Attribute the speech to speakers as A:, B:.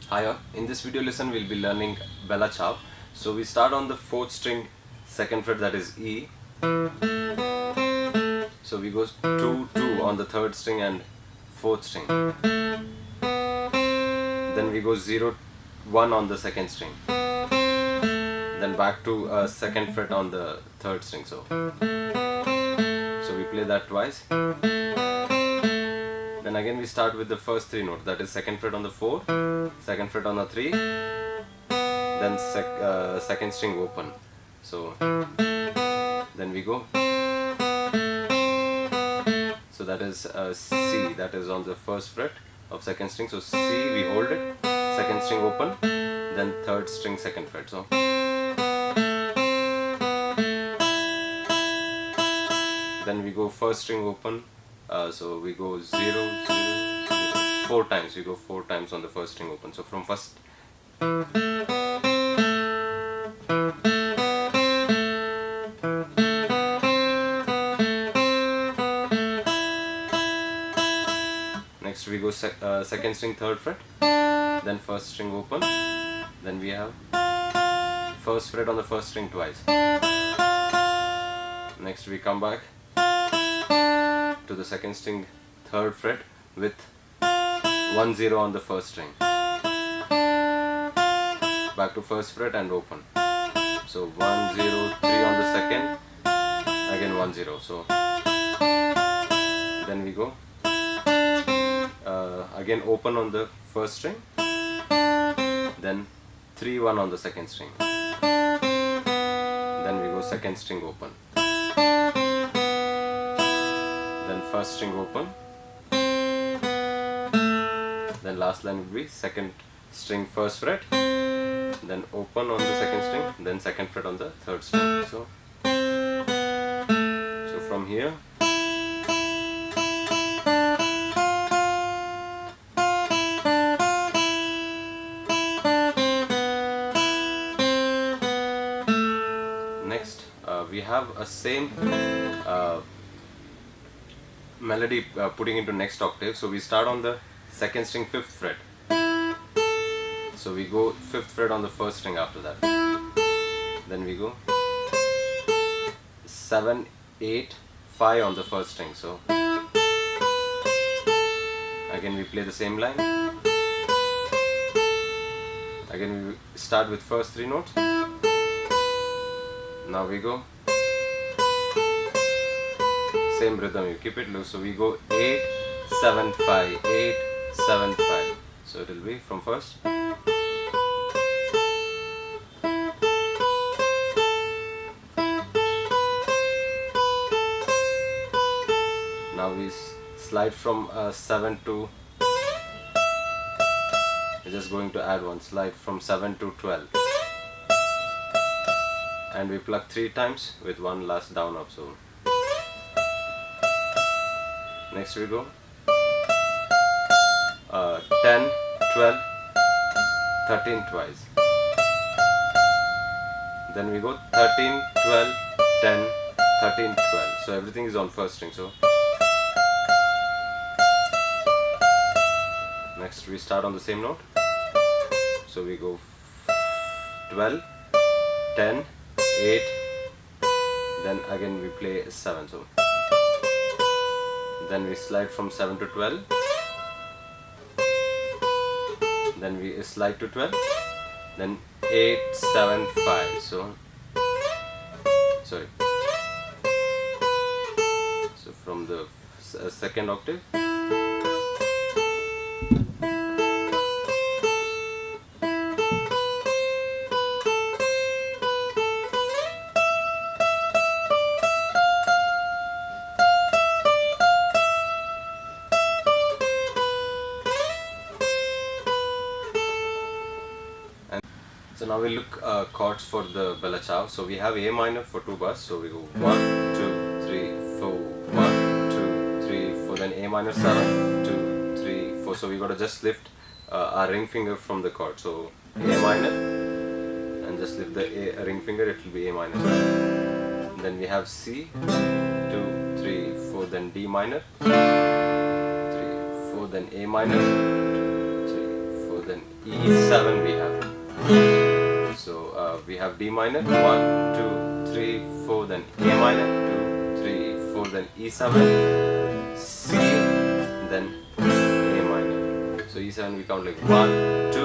A: Hi all. In this video lesson we'll be learning Bella Ciao. So we start on the 4th string 2nd fret, that is E. So we go 2 2 on the 3rd string and 4th string. Then we go 0 1 on the 2nd string. Then back to 2nd fret on the 3rd string. So we play that twice. Then again we start with the first 3 notes, that is 2nd fret on the 4, 2nd fret on the 3, then 2nd string open. So then we go. So that is C, that is on the 1st fret of 2nd string. So C, we hold it, 2nd string open, then 3rd string 2nd fret. So then we go 1st string open. So we go 0 0 0 4 times. We go 4 times on the 1st string open. So from first. Next we go 2nd string 3rd fret, then 1st string open, then we have 1st fret on the 1st string twice. Next we come back to the 2nd string 3rd fret with 1 0 on the 1st string. Back to 1st fret and open. So 1 0 3 on the 2nd, again 1 0. So then we go again open on the 1st string, then 3 1 on the 2nd string. Then we go 2nd string open, then 1st string open, then last line will be 2nd string 1st fret, then open on the 2nd string, then 2nd fret on the 3rd string. So from here next we have a same melody putting into next octave. So we start on the 2nd string 5th fret. So we go 5th fret on the 1st string after that. Then we go 7 8 5 on the 1st string. So again we play the same line. Again we start with first 3 notes. Now we go same rhythm, you keep it low. So we go 8 7 5 8 7 5. So it will be from first. Now we slide from 7 to, we're just going to add one slide from 7 to 12, and we pluck 3 times with one last down up. So next we go 10 12 13 twice. Then we go 13 12 10 13 12. So everything is on first string. So next we start on the same note. So we go 12 10 8, then again we play 7. So then we slide from 7 to 12, then we slide to 12, then 8 7 5. So sorry, so from the 2nd octave. So now we look chords for the Bella Ciao. So we have A minor for 2 bars. So we go 1 2 3 4 1 2 3 4. Then A minor 7 2 3 4. So we got to just lift our ring finger from the chord. So A minor, and just lift the ring finger. It will be A minor. Then we have C 2 3 4. Then D minor 3 4. Then A minor 2 3 4. then E7 we have. So we have D minor, 1, 2, 3, 4, then A minor, 2, 3, 4, then E7, C, then A minor. So E7 we count like 1, 2,